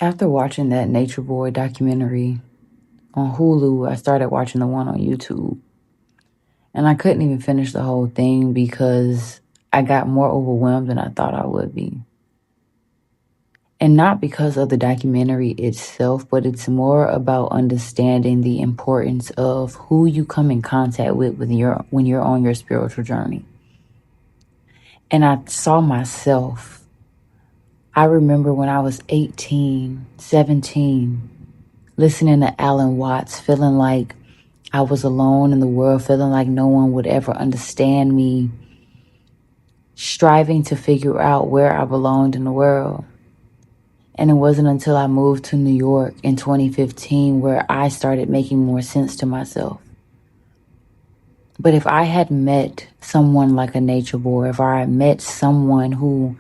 After watching that Nature Boy documentary on Hulu, I started watching the one on YouTube. And I couldn't even finish the whole thing because I got more overwhelmed than I thought I would be. And not because of the documentary itself, but it's more about understanding the importance of who you come in contact with when you're on your spiritual journey. And I saw myself. I remember when I was 18, 17, listening to Alan Watts, feeling like I was alone in the world, feeling like no one would ever understand me, striving to figure out where I belonged in the world. And it wasn't until I moved to New York in 2015 where I started making more sense to myself. But if I had met someone like a Nature Boy, if I had met someone who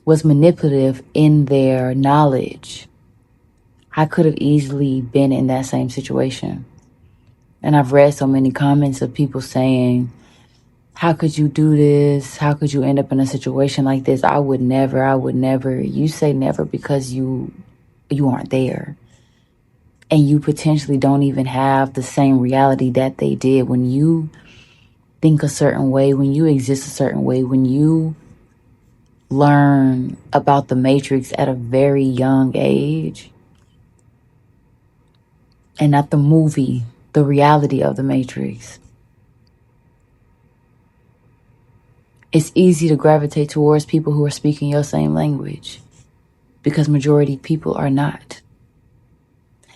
was manipulative in their knowledge, I could have easily been in that same situation. And I've read so many comments of people saying, how could you do this? How could you end up in a situation like this? I would never. You say never because you aren't there. And you potentially don't even have the same reality that they did. When you think a certain way, when you exist a certain way, when you learn about the Matrix at a very young age, and not the movie, the reality of the Matrix, it's easy to gravitate towards people who are speaking your same language because majority people are not.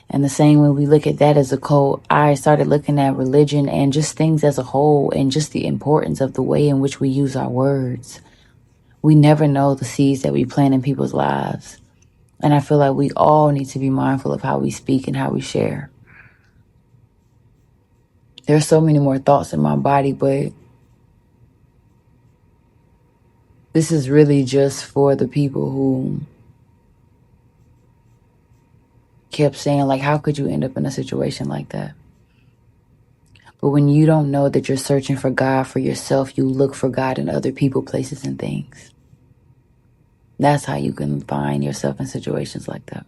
And the same way we look at that as a cult, I started looking at religion and just things as a whole and just the importance of the way in which we use our words. We never know the seeds that we plant in people's lives. And I feel like we all need to be mindful of how we speak and how we share. There's so many more thoughts in my body, but this is really just for the people who kept saying, like, how could you end up in a situation like that? But when you don't know that you're searching for God for yourself, you look for God in other people, places, and things. That's how you can find yourself in situations like that.